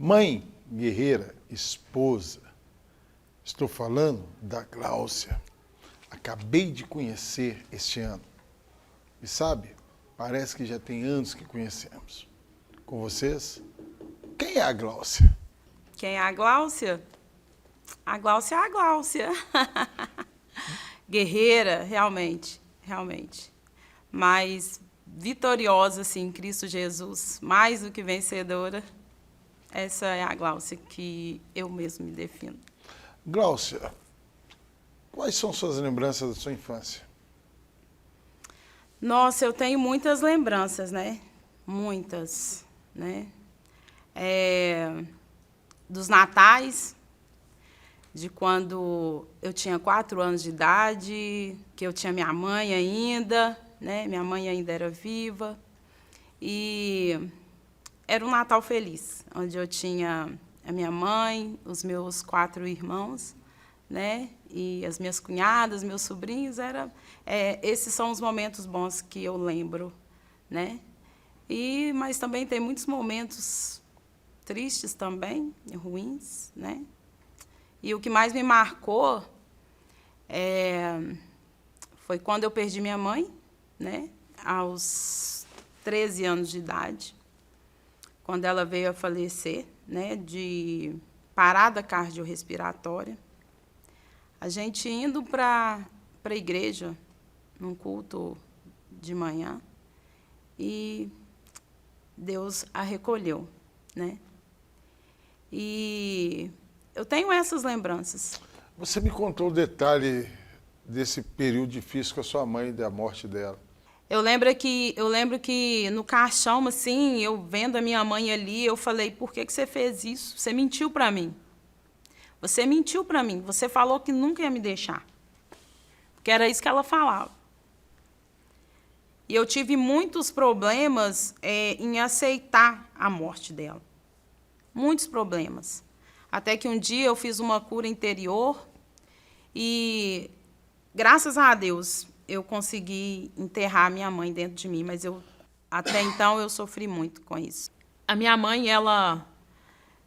Mãe guerreira, esposa, estou falando da Gláucia. Acabei de conhecer este ano. E sabe, parece que já tem anos que conhecemos. Com vocês, quem é a Gláucia? Quem é a Gláucia? A Gláucia é a Gláucia. Guerreira, realmente, realmente. Mas vitoriosa, assim, em Cristo Jesus, mais do que vencedora. Essa é a Gláucia que eu mesmo me defino. Gláucia, quais são suas lembranças da sua infância? Nossa, eu tenho muitas lembranças, né? Muitas, né? Dos natais, de quando eu tinha 4 anos de idade, que eu tinha minha mãe ainda, né? Minha mãe ainda era viva. E era um Natal feliz, onde eu tinha a minha mãe, os meus 4 irmãos, né? E as minhas cunhadas, meus sobrinhos. Esses são os momentos bons que eu lembro, né? Mas também tem muitos momentos tristes também, ruins, né? E o que mais me marcou foi quando eu perdi minha mãe, né? Aos 13 anos de idade, quando ela veio a falecer, né? De parada cardiorrespiratória. A gente indo para a igreja, num culto de manhã, e Deus a recolheu, né? E eu tenho essas lembranças. Você me contou o detalhe desse período difícil com a sua mãe, da morte dela. Eu lembro que no caixão, assim, eu vendo a minha mãe ali, eu falei, por que você fez isso? Você mentiu para mim. Você mentiu para mim. Você falou que nunca ia me deixar. Porque era isso que ela falava. E eu tive muitos problemas em aceitar a morte dela. Muitos problemas. Até que um dia eu fiz uma cura interior e, graças a Deus, eu consegui enterrar minha mãe dentro de mim, mas até então eu sofri muito com isso. A minha mãe, ela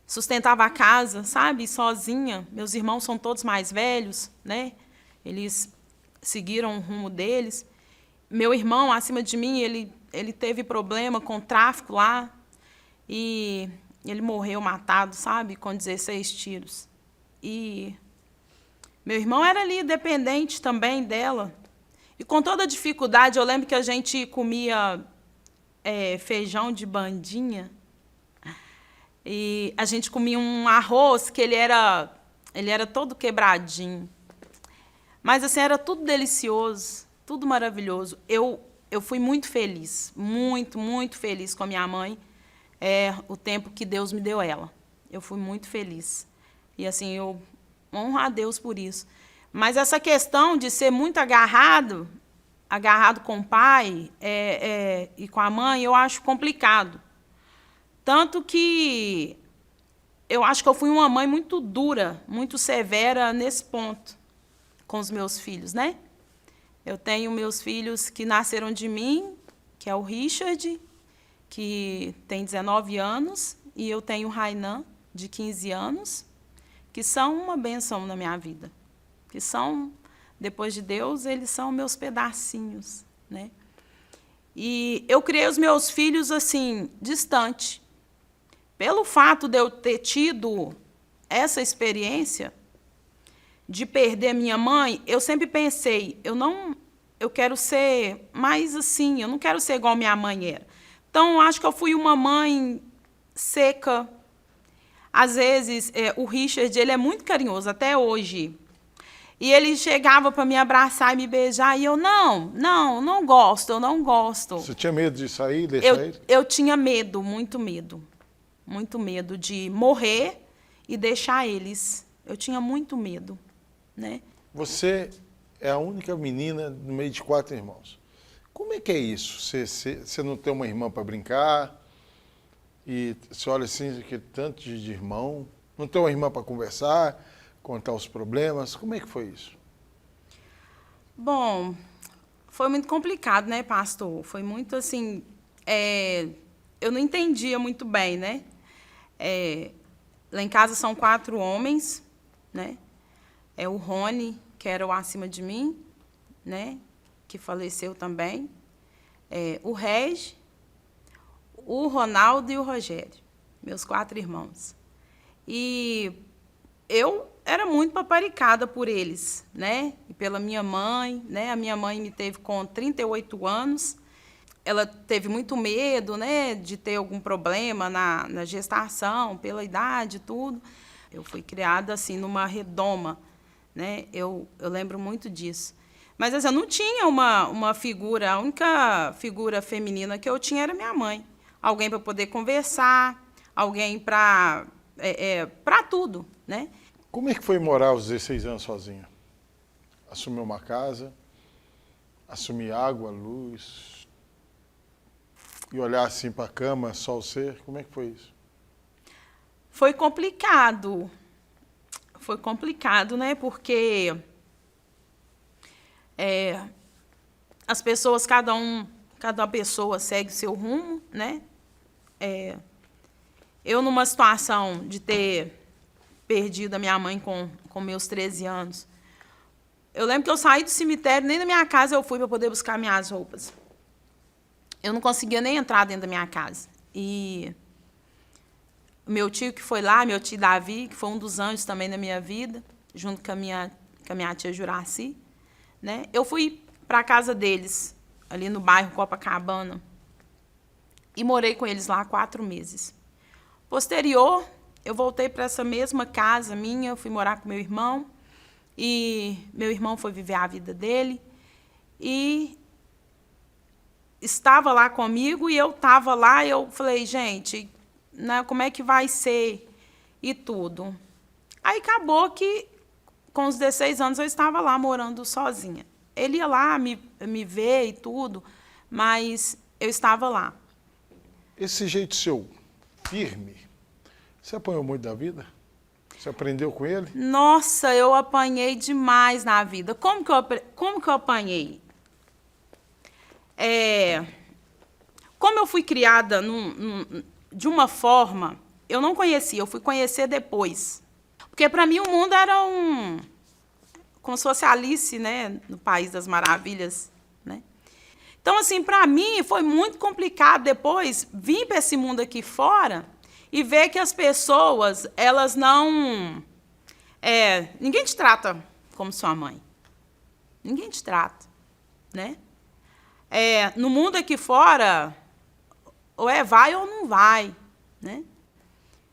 sustentava a casa, sabe, sozinha. Meus irmãos são todos mais velhos, né? Eles seguiram o rumo deles. Meu irmão, acima de mim, ele teve problema com tráfico lá e ele morreu matado, sabe, com 16 tiros. E meu irmão era ali dependente também dela. E com toda a dificuldade, eu lembro que a gente comia feijão de bandinha. E a gente comia um arroz que ele era todo quebradinho. Mas, assim, era tudo delicioso, tudo maravilhoso. Eu fui muito feliz, muito, muito feliz com a minha mãe, o tempo que Deus me deu ela. Eu fui muito feliz. E, assim, eu honro a Deus por isso. Mas essa questão de ser muito agarrado com o pai e com a mãe, eu acho complicado. Tanto que eu acho que eu fui uma mãe muito dura, muito severa nesse ponto com os meus filhos, né? Eu tenho meus filhos que nasceram de mim, que é o Richard, que tem 19 anos, e eu tenho o Rainan, de 15 anos, que são uma bênção na minha vida. Que são, depois de Deus, eles são meus pedacinhos, né? E eu criei os meus filhos, assim, distante. Pelo fato de eu ter tido essa experiência de perder minha mãe, eu sempre pensei, eu quero ser mais assim, eu não quero ser igual minha mãe era. Então, eu acho que eu fui uma mãe seca. Às vezes, o Richard, ele é muito carinhoso, até hoje. E ele chegava para me abraçar e me beijar, e eu, não gosto. Você tinha medo de sair, deixar ele? Eu tinha medo, muito medo de morrer e deixar eles. Eu tinha muito medo, né? Você é a única menina no meio de 4 irmãos. Como é que é isso? Você não tem uma irmã para brincar e você olha assim, que tanto de irmão, não tem uma irmã para conversar, contar os problemas. Como é que foi isso? Bom, foi muito complicado, né, pastor? Foi muito assim, eu não entendia muito bem, né? Lá em casa são 4 homens, né? É o Rony, que era o acima de mim, né? Que faleceu também. O Regi, o Ronaldo e o Rogério, meus 4 irmãos. E eu era muito paparicada por eles, né? E pela minha mãe, né? A minha mãe me teve com 38 anos. Ela teve muito medo, né, de ter algum problema na gestação, pela idade e tudo. Eu fui criada assim numa redoma, né? Eu lembro muito disso. Mas assim, eu não tinha uma figura, a única figura feminina que eu tinha era minha mãe. Alguém para poder conversar, alguém para tudo, né? Como é que foi morar aos 16 anos sozinha? Assumir uma casa, assumir água, luz, e olhar assim para a cama, só você? Como é que foi isso? Foi complicado. Foi complicado, né? Porque as pessoas, cada pessoa segue o seu rumo, né? Eu, numa situação de ter perdido a minha mãe com meus 13 anos, eu lembro que eu saí do cemitério, nem na minha casa eu fui para poder buscar minhas roupas. Eu não conseguia nem entrar dentro da minha casa. E o meu tio que foi lá, meu tio Davi, que foi um dos anjos também na minha vida, junto com a minha tia Juraci, né? Eu fui para a casa deles, ali no bairro Copacabana, e morei com eles lá 4 meses. Posterior, eu voltei para essa mesma casa minha, fui morar com meu irmão, e meu irmão foi viver a vida dele, e estava lá comigo, e eu estava lá, e eu falei, gente, né, como é que vai ser e tudo. Aí acabou que, com os 16 anos, eu estava lá morando sozinha. Ele ia lá me ver e tudo, mas eu estava lá. Esse jeito seu, firme, você apanhou muito da vida? Você aprendeu com ele? Nossa, eu apanhei demais na vida. Como que eu apanhei? Como eu fui criada de uma forma, eu não conhecia, eu fui conhecer depois. Porque, para mim, o mundo era como se fosse Alice, né, no País das Maravilhas, né? Então, assim, para mim, foi muito complicado depois vir para esse mundo aqui fora e ver que as pessoas, elas não... ninguém te trata como sua mãe. Ninguém te trata, né? No mundo aqui fora, ou vai ou não vai, né?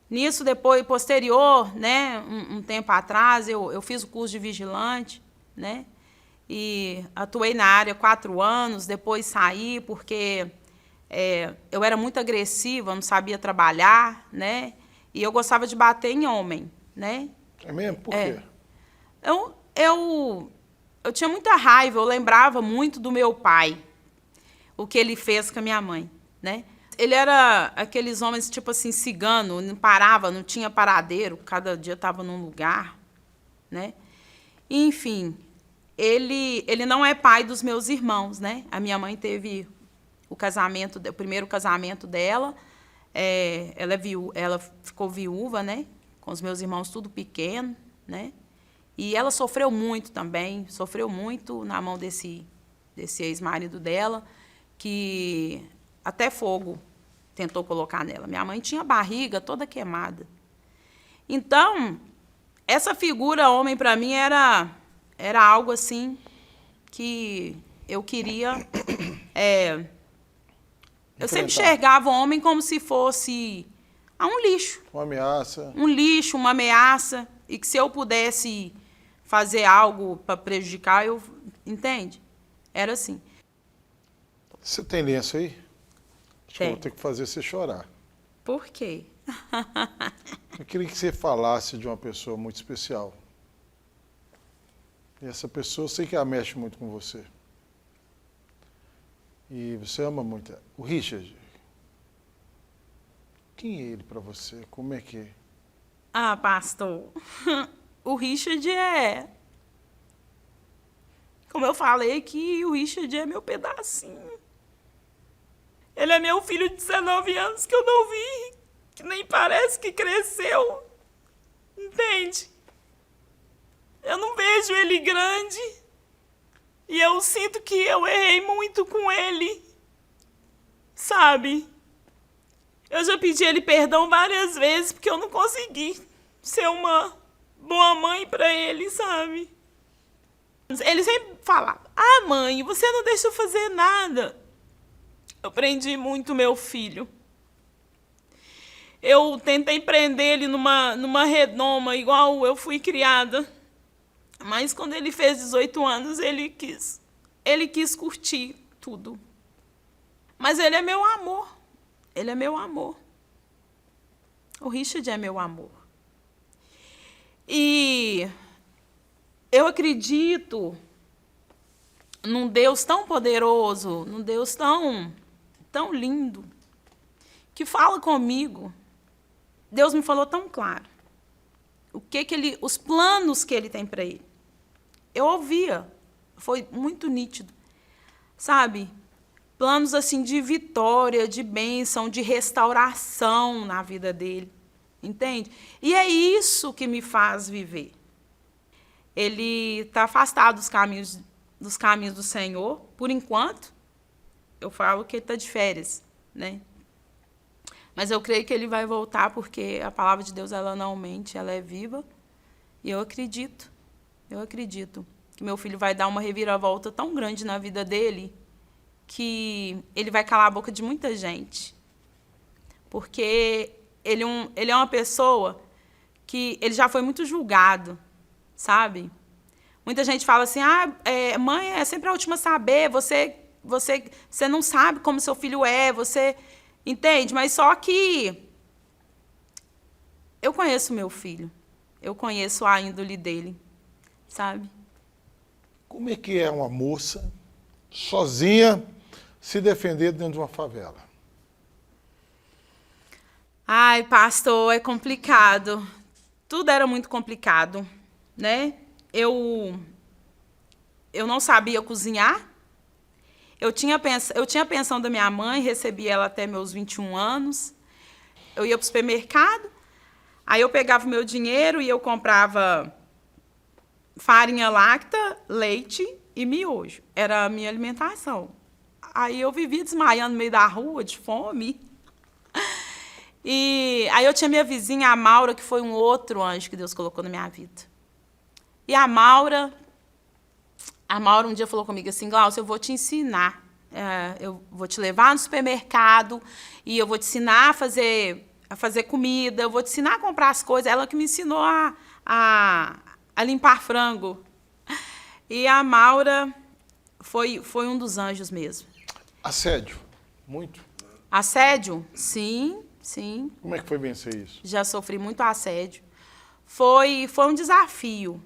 Nisso, depois, posterior, né, um tempo atrás, eu fiz o curso de vigilante, né? E atuei na área 4 anos, depois saí porque eu era muito agressiva, não sabia trabalhar, né? E eu gostava de bater em homem, né? É mesmo? Por quê? Eu tinha muita raiva, eu lembrava muito do meu pai, o que ele fez com a minha mãe, né? Ele era aqueles homens, tipo assim, cigano, não parava, não tinha paradeiro, cada dia estava num lugar, né? E, enfim, ele não é pai dos meus irmãos, né? A minha mãe teve o primeiro casamento dela, ela ficou viúva, né? Com os meus irmãos tudo pequeno, né? E ela sofreu muito também, sofreu muito na mão desse ex-marido dela, que até fogo tentou colocar nela. Minha mãe tinha a barriga toda queimada. Então, essa figura homem, para mim, era algo assim que eu queria... eu sempre enxergava o homem como se fosse um lixo. Uma ameaça. Um lixo, uma ameaça. E que se eu pudesse fazer algo para prejudicar, entende? Era assim. Você tem lenço aí? Acho que eu Tem. vou ter que fazer você chorar. Por quê? Eu queria que você falasse de uma pessoa muito especial. E essa pessoa, eu sei que ela mexe muito com você. E você ama muito. O Richard. Quem é ele para você? Como é que é? Ah, pastor, o Richard como eu falei que o Richard é meu pedacinho. Ele é meu filho de 19 anos que eu não vi, que nem parece que cresceu. Entende? Eu não vejo ele grande. E eu sinto que eu errei muito com ele. Sabe? Eu já pedi ele perdão várias vezes porque eu não consegui ser uma boa mãe para ele, sabe? Ele sempre falava: ah, mãe, você não deixa eu fazer nada. Eu prendi muito meu filho. Eu tentei prender ele numa redoma, igual eu fui criada. Mas quando ele fez 18 anos, ele quis curtir tudo. Mas ele é meu amor. Ele é meu amor. O Richard é meu amor. E eu acredito num Deus tão poderoso, num Deus tão lindo, que fala comigo. Deus me falou tão claro. Os planos que ele tem para ele. Eu ouvia, foi muito nítido, sabe? Planos assim de vitória, de bênção, de restauração na vida dele, entende? E é isso que me faz viver. Ele está afastado dos caminhos do Senhor, por enquanto. Eu falo que ele está de férias, né? Mas eu creio que ele vai voltar, porque a palavra de Deus, ela não mente, ela é viva. E eu acredito que meu filho vai dar uma reviravolta tão grande na vida dele, que ele vai calar a boca de muita gente. Porque ele é uma pessoa que ele já foi muito julgado, sabe? Muita gente fala assim: ah, mãe é sempre a última a saber, você não sabe como seu filho é, você... Entende? Mas só que eu conheço meu filho. Eu conheço a índole dele, sabe? Como é que é uma moça, sozinha, se defender dentro de uma favela? Ai, pastor, é complicado. Tudo era muito complicado, né? Eu não sabia cozinhar. Eu tinha a pensão da minha mãe, recebi ela até meus 21 anos. Eu ia para o supermercado, aí eu pegava o meu dinheiro e eu comprava farinha láctea, leite e miojo. Era a minha alimentação. Aí eu vivia desmaiando no meio da rua, de fome. E aí eu tinha minha vizinha, a Maura, que foi um outro anjo que Deus colocou na minha vida. E a Maura um dia falou comigo assim: Glaucia, eu vou te ensinar. Eu vou te levar no supermercado e eu vou te ensinar a fazer comida, eu vou te ensinar a comprar as coisas. Ela que me ensinou a limpar frango. E a Maura foi um dos anjos mesmo. Assédio? Muito? Assédio? Sim, sim. Como é que foi vencer isso? Já sofri muito assédio. Foi um desafio.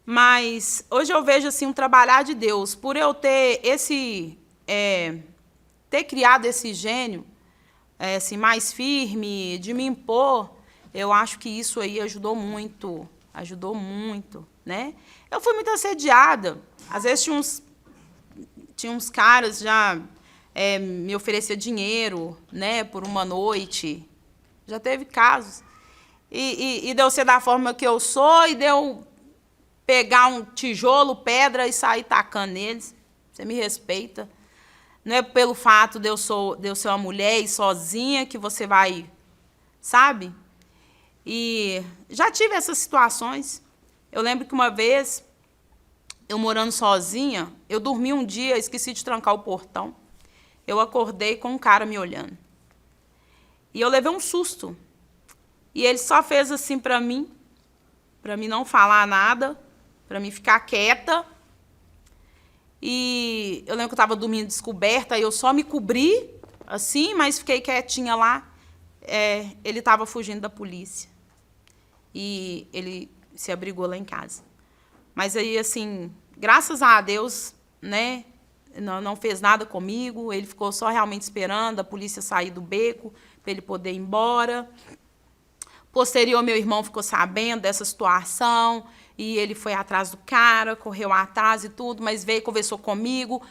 Mas hoje eu vejo assim um trabalhar de Deus. Por eu ter ter criado esse gênio assim, mais firme, de me impor, eu acho que isso aí ajudou muito, né? Eu fui muito assediada. Às vezes tinha uns caras já me oferecer dinheiro, né, por uma noite. Já teve casos. E de eu ser da forma que eu sou, e de eu pegar um tijolo, pedra e sair tacando neles. Você me respeita. Não é pelo fato de eu ser uma mulher e sozinha que você vai, sabe? E já tive essas situações. Eu lembro que uma vez, eu morando sozinha, eu dormi um dia, esqueci de trancar o portão. Eu acordei com um cara me olhando. E eu levei um susto. E ele só fez assim para mim não falar nada, para mim ficar quieta. E eu lembro que eu estava dormindo descoberta, eu só me cobri, assim, mas fiquei quietinha lá. Ele estava fugindo da polícia. E ele se abrigou lá em casa. Mas aí, assim, graças a Deus, né, não fez nada comigo. Ele ficou só realmente esperando a polícia sair do beco para ele poder ir embora. Posterior, meu irmão ficou sabendo dessa situação e ele foi atrás do cara, correu atrás e tudo, mas veio, conversou comigo.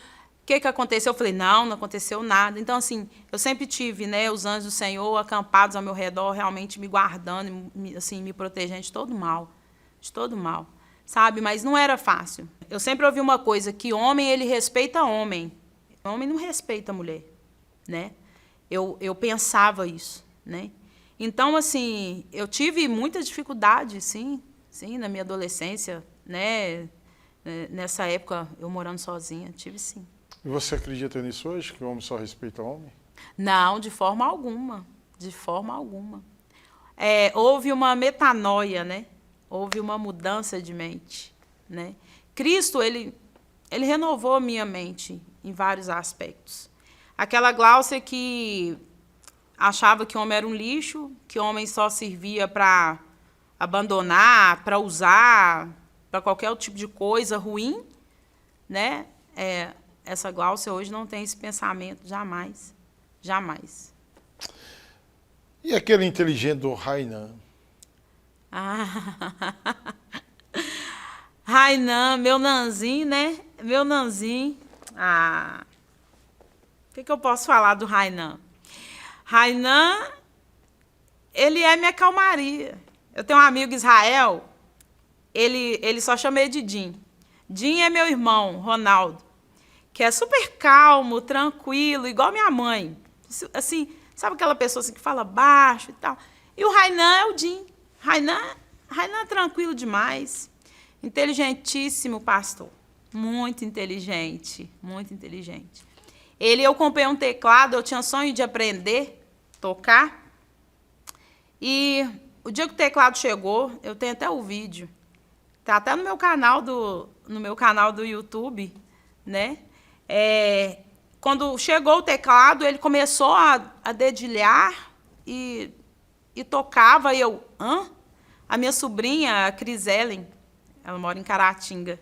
O que aconteceu? Eu falei, não aconteceu nada. Então, assim, eu sempre tive, né, os anjos do Senhor acampados ao meu redor, realmente me guardando, assim, me protegendo de todo mal, sabe? Mas não era fácil. Eu sempre ouvi uma coisa, que homem, ele respeita homem. Homem não respeita mulher, né? Eu pensava isso, né? Então, assim, eu tive muita dificuldade, sim, na minha adolescência, né? Nessa época, eu morando sozinha, tive sim. E você acredita nisso hoje, que o homem só respeita o homem? Não, de forma alguma, de forma alguma. Houve uma metanoia, né? Houve uma mudança de mente, né? Cristo, ele renovou a minha mente em vários aspectos. Aquela Gláucia que achava que o homem era um lixo, que o homem só servia para abandonar, para usar, para qualquer tipo de coisa ruim, né? Essa Gláucia hoje não tem esse pensamento, jamais. Jamais. E aquele inteligente do Rainan? Rainan, meu nanzinho, né? Meu nanzinho. O que eu posso falar do Rainan? Rainan, ele é minha calmaria. Eu tenho um amigo Israel, ele só chama ele de Jim. Jim é meu irmão, Ronaldo, que é super calmo, tranquilo, igual minha mãe. Assim, sabe aquela pessoa assim, que fala baixo e tal? E o Rainan é o Jim. Rainan é tranquilo demais. Inteligentíssimo pastor. Muito inteligente, muito inteligente. Eu comprei um teclado, eu tinha sonho de aprender a tocar. E o dia que o teclado chegou, eu tenho até o vídeo. Tá até no meu canal do YouTube, né? Quando chegou o teclado, ele começou a dedilhar e tocava. E eu, hã? A minha sobrinha, a Criselen, ela mora em Caratinga.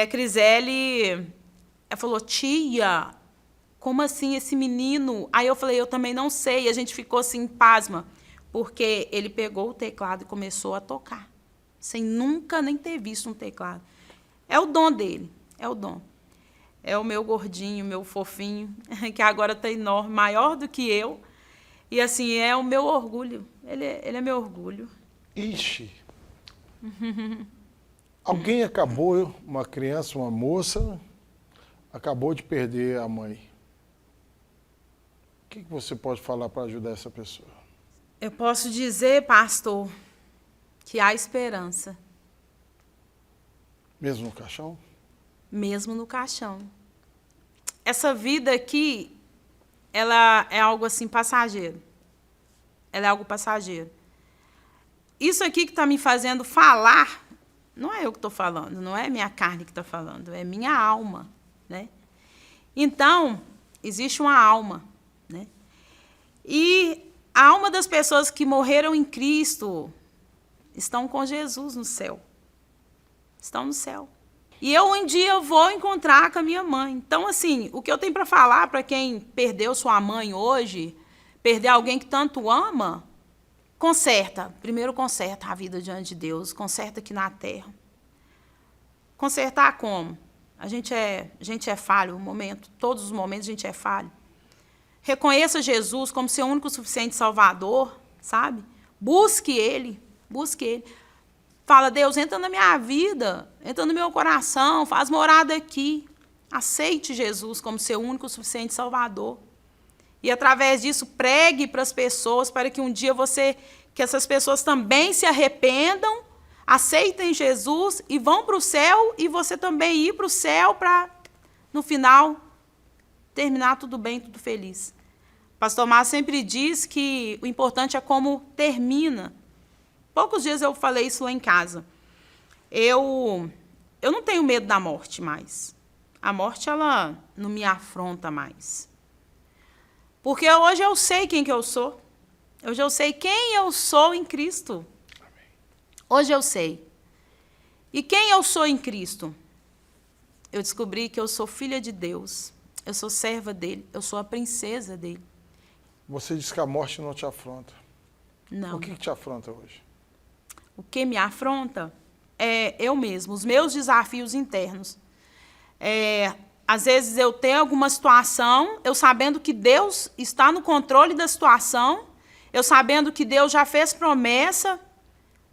A Crisele, ela falou, tia, como assim esse menino? Aí eu falei, eu também não sei. E a gente ficou assim, pasma, porque ele pegou o teclado e começou a tocar, sem nunca nem ter visto um teclado. É o dom dele, é o dom. É o meu gordinho, meu fofinho, que agora está enorme, maior do que eu. E assim, é o meu orgulho. Ele é meu orgulho. Ixi. Alguém acabou, uma criança, uma moça, acabou de perder a mãe. O que você pode falar para ajudar essa pessoa? Eu posso dizer, pastor, que há esperança. Mesmo no caixão? Mesmo no caixão. Essa vida aqui, ela é algo assim passageiro. Ela é algo passageiro. Isso aqui que está me fazendo falar, não é eu que estou falando, não é minha carne que está falando, é minha alma, né? Então, existe uma alma, né? E a alma das pessoas que morreram em Cristo estão com Jesus no céu. Estão no céu. E eu um dia vou encontrar com a minha mãe. Então, assim, o que eu tenho para falar para quem perdeu sua mãe hoje, perder alguém que tanto ama, conserta. Primeiro conserta a vida diante de Deus, conserta aqui na terra. Consertar como? A gente é falho, todos os momentos a gente é falho. Reconheça Jesus como seu único e suficiente Salvador, sabe? Busque Ele, busque Ele. Fala, Deus, entra na minha vida, entra no meu coração, faz morada aqui. Aceite Jesus como seu único e suficiente Salvador. E, através disso, pregue para as pessoas, para que um dia que essas pessoas também se arrependam, aceitem Jesus e vão para o céu, e você também ir para o céu para, no final, terminar tudo bem, tudo feliz. Pastor Márcio sempre diz que o importante é como termina. Poucos dias eu falei isso lá em casa. Eu não tenho medo da morte mais. A morte, ela não me afronta mais. Porque hoje eu sei quem que eu sou. Hoje eu sei quem eu sou em Cristo. Hoje eu sei. E quem eu sou em Cristo? Eu descobri que eu sou filha de Deus. Eu sou serva dele. Eu sou a princesa dele. Você diz que a morte não te afronta. Não. O que te afronta hoje? O que me afronta é eu mesmo, os meus desafios internos. às vezes eu tenho alguma situação, eu sabendo que Deus está no controle da situação, eu sabendo que Deus já fez promessa,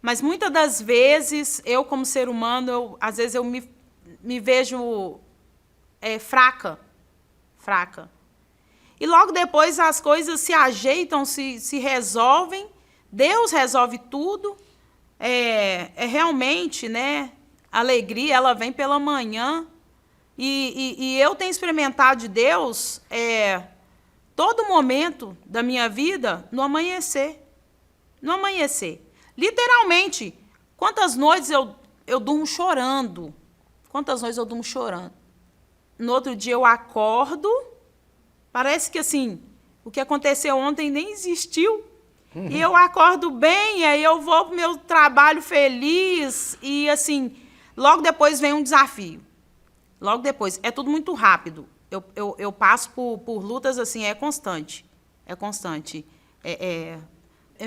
mas muitas das vezes, eu como ser humano, às vezes eu me vejo fraca. E logo depois as coisas se ajeitam, se resolvem, Deus resolve tudo. Realmente, né, a alegria, ela vem pela manhã. E eu tenho experimentado de Deus todo momento da minha vida no amanhecer. No amanhecer. Literalmente, quantas noites eu durmo chorando. Quantas noites eu durmo chorando. No outro dia eu acordo, parece que assim, o que aconteceu ontem nem existiu. E eu acordo bem, e aí eu vou para o meu trabalho feliz. E assim, logo depois vem um desafio. Logo depois. É tudo muito rápido. Eu passo por lutas assim, é constante. É constante. É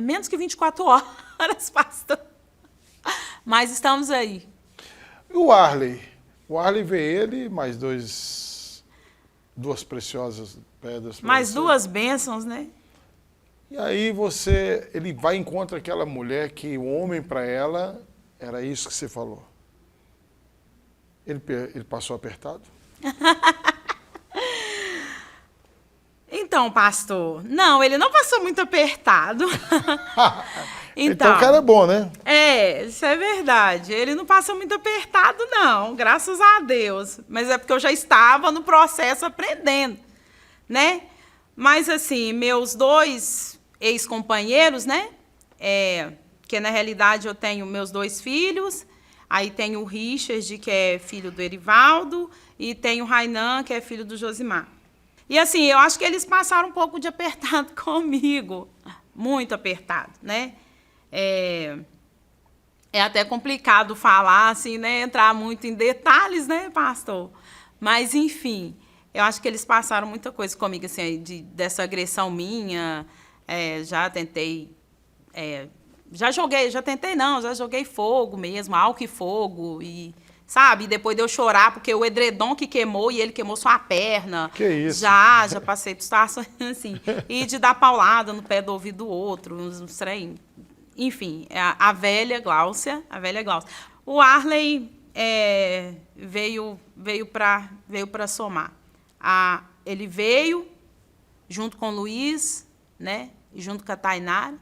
menos que 24 horas, pastor. Mas estamos aí. E o Arley? O Arley vê ele, mais duas preciosas pedras. Mais duas bênçãos, né? E aí ele vai e encontra aquela mulher que o homem para ela era isso que você falou. Ele passou apertado? Então, pastor, não, ele não passou muito apertado. Então o cara é bom, né? Isso é verdade. Ele não passou muito apertado, não, graças a Deus. Mas é porque eu já estava no processo aprendendo, né? Mas, assim, meus dois ex-companheiros, né? Que na realidade eu tenho meus dois filhos, aí tenho o Richard, que é filho do Erivaldo, e tenho o Rainan, que é filho do Josimar. E assim, eu acho que eles passaram um pouco de apertado comigo, muito apertado, né? É até complicado falar, assim, né? Entrar muito em detalhes, né, pastor? Mas, enfim, eu acho que eles passaram muita coisa comigo, assim, dessa agressão minha. Já tentei... já joguei fogo mesmo, álcool e fogo, e... Sabe? E depois de eu chorar, porque o edredom que queimou e ele queimou sua perna. Que isso? Já passei por situações assim. E de dar paulada no pé do ouvido do outro, uns trem. Enfim, a velha Gláucia. O Arley veio para somar. Ele veio junto com o Luiz, né? E junto com a Tainara.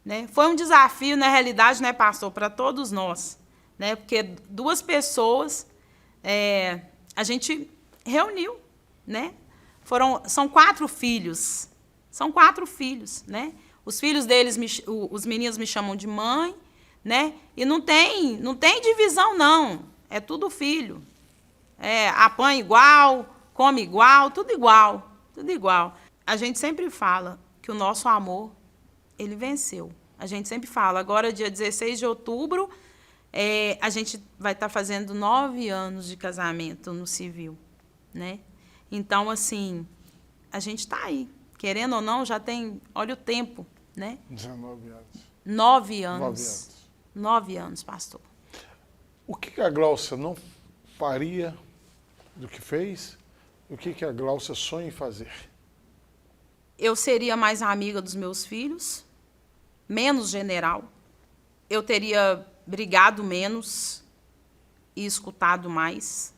Né? Foi um desafio, na realidade, né, pastor, para todos nós. Né? Porque duas pessoas a gente reuniu, né? São 4 filhos. São 4 filhos, né? Os filhos deles, os meninos me chamam de mãe, né? E não tem divisão, não. É tudo filho. Apanha igual, come igual, tudo igual, tudo igual. A gente sempre fala que o nosso amor, ele venceu. A gente sempre fala, agora dia 16 de outubro, a gente vai estar fazendo 9 anos de casamento no civil, né? Então, assim, a gente está aí. Querendo ou não, já tem, olha o tempo, né? 19 anos. 9 anos. 9 anos, pastor. O que a Gláucia não faria do que fez? O que a Gláucia sonha em fazer? Eu seria mais amiga dos meus filhos, menos general. Eu teria brigado menos e escutado mais.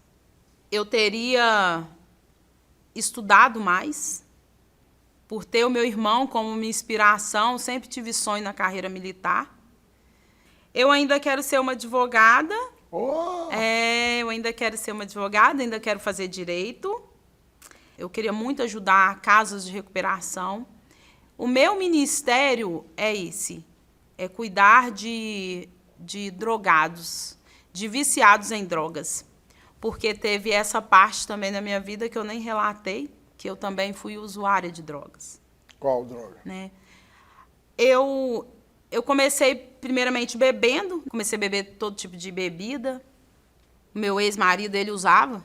Eu teria estudado mais. Por ter o meu irmão como minha inspiração, sempre tive sonho na carreira militar. Eu ainda quero ser uma advogada. Oh! Eu ainda quero ser uma advogada, ainda quero fazer direito. Eu queria muito ajudar casas de recuperação. O meu ministério é esse, cuidar de drogados, de viciados em drogas. Porque teve essa parte também na minha vida que eu nem relatei, que eu também fui usuária de drogas. Qual droga? Né? Eu comecei primeiramente bebendo, comecei a beber todo tipo de bebida. O meu ex-marido, ele usava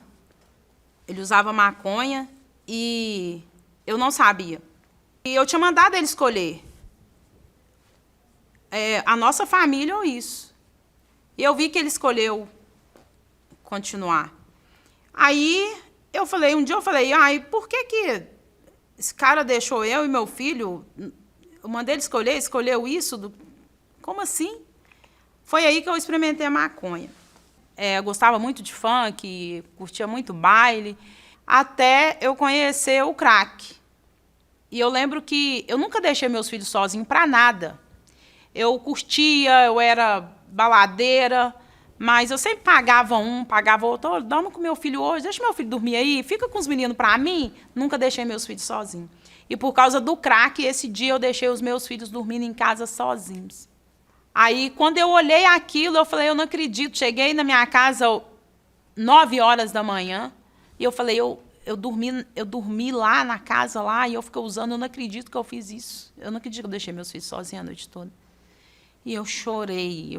maconha e eu não sabia. E eu tinha mandado ele escolher a nossa família ou isso. E eu vi que ele escolheu continuar. Aí um dia eu falei, ai, por que esse cara deixou eu e meu filho, eu mandei ele escolheu isso? Como assim? Foi aí que eu experimentei a maconha. Eu gostava muito de funk, curtia muito baile, até eu conhecer o crack. E eu lembro que eu nunca deixei meus filhos sozinhos para nada. Eu curtia, eu era baladeira, mas eu sempre pagava outro. Oh, dorme com meu filho hoje, deixa meu filho dormir aí, fica com os meninos para mim. Nunca deixei meus filhos sozinhos. E por causa do crack, esse dia eu deixei os meus filhos dormindo em casa sozinhos. Aí, quando eu olhei aquilo, eu falei, eu não acredito. Cheguei na minha casa 9 horas da manhã e eu falei, eu dormi lá na casa lá e eu fiquei usando, eu não acredito que eu fiz isso. Eu não acredito que eu deixei meus filhos sozinhos a noite toda. E eu chorei,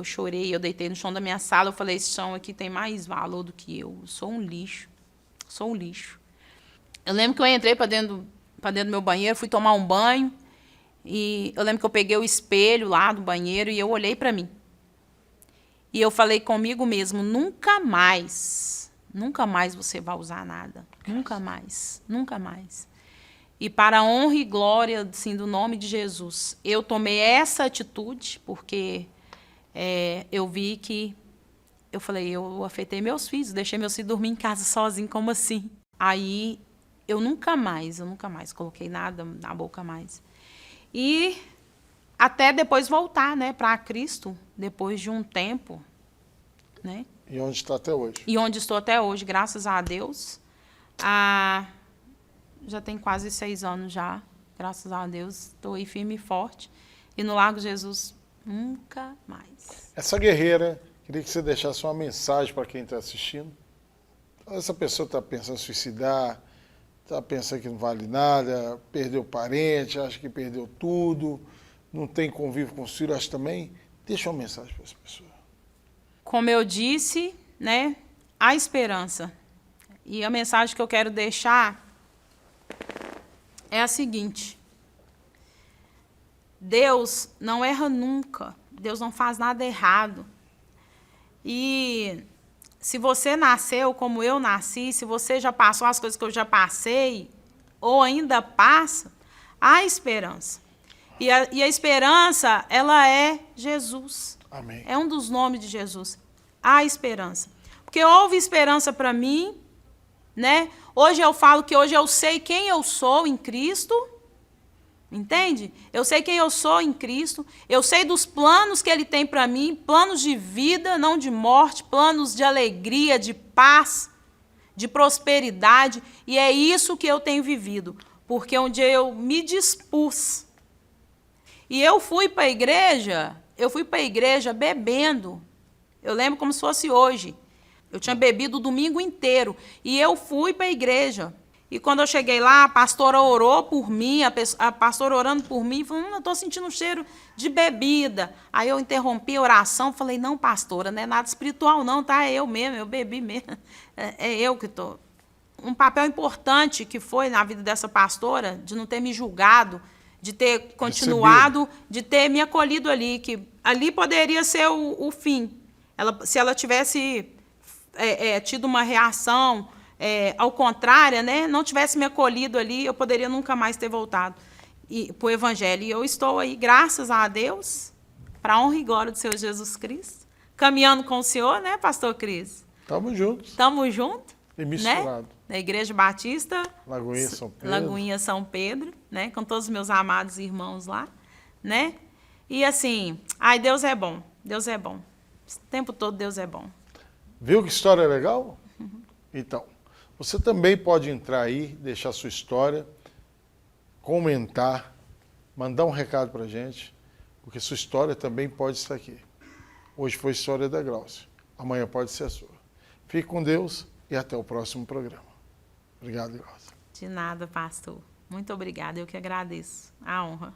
eu deitei no chão da minha sala, eu falei, esse chão aqui tem mais valor do que eu sou um lixo, sou um lixo. Eu lembro que eu entrei para dentro do meu banheiro, fui tomar um banho, e eu lembro que eu peguei o espelho lá do banheiro e eu olhei para mim. E eu falei comigo mesmo, nunca mais você vai usar nada, nunca mais, nunca mais. E para a honra e glória, assim, do nome de Jesus, eu tomei essa atitude, porque eu vi que, eu falei, eu afetei meus filhos, deixei meus filhos dormir em casa sozinhos, como assim? Aí, eu nunca mais coloquei nada na boca mais. E até depois voltar, né, para Cristo, depois de um tempo, né? E onde está até hoje? E onde estou até hoje, graças a Deus. Já tem quase 6 anos já, graças a Deus, estou aí firme e forte. E no Lago Jesus, nunca mais. Essa guerreira, queria que você deixasse uma mensagem para quem está assistindo. Essa pessoa está pensando em suicidar, está pensando que não vale nada, perdeu parente, acha que perdeu tudo, não tem convívio com os filhos, acho também. Deixa uma mensagem para essa pessoa. Como eu disse, né, há esperança. E a mensagem que eu quero deixar é a seguinte: Deus não erra nunca, Deus não faz nada errado. E se você nasceu como eu nasci, se você já passou as coisas que eu já passei, ou ainda passa, há esperança. E a esperança, ela é Jesus. Amém. É um dos nomes de Jesus. Há esperança. Porque houve esperança para mim, né? Hoje eu falo que hoje eu sei quem eu sou em Cristo. Entende? Eu sei quem eu sou em Cristo. Eu sei dos planos que Ele tem para mim, planos de vida, não de morte, planos de alegria, de paz, de prosperidade. E é isso que eu tenho vivido. Porque um dia eu me dispus. E eu fui para a igreja bebendo. Eu lembro como se fosse hoje. Eu tinha bebido o domingo inteiro. E eu fui para a igreja. E quando eu cheguei lá, a pastora orou por mim, a pastora orando por mim, falou, eu estou sentindo um cheiro de bebida. Aí eu interrompi a oração, falei, não, pastora, não é nada espiritual não, tá? É eu mesmo, eu bebi mesmo. É eu que estou. Um papel importante que foi na vida dessa pastora, de não ter me julgado, de ter continuado, de ter me acolhido ali, que ali poderia ser o fim. Se ela tivesse tido uma reação ao contrário, né, não tivesse me acolhido ali, eu poderia nunca mais ter voltado para o Evangelho. E eu estou aí, graças a Deus, para a honra e glória do Senhor Jesus Cristo, caminhando com o Senhor, né, pastor Cris? Estamos juntos. Estamos juntos. E misturado. Né? Na Igreja Batista, Lagoinha, São Pedro, né? Com todos os meus amados irmãos lá, né? E assim, ai, Deus é bom, Deus é bom. O tempo todo Deus é bom. Viu que história legal? Então, você também pode entrar aí, deixar sua história, comentar, mandar um recado pra gente, porque sua história também pode estar aqui. Hoje foi a história da Glaucia, amanhã pode ser a sua. Fique com Deus e até o próximo programa. Obrigado, Glaucia. De nada, pastor. Muito obrigada, eu que agradeço. A honra.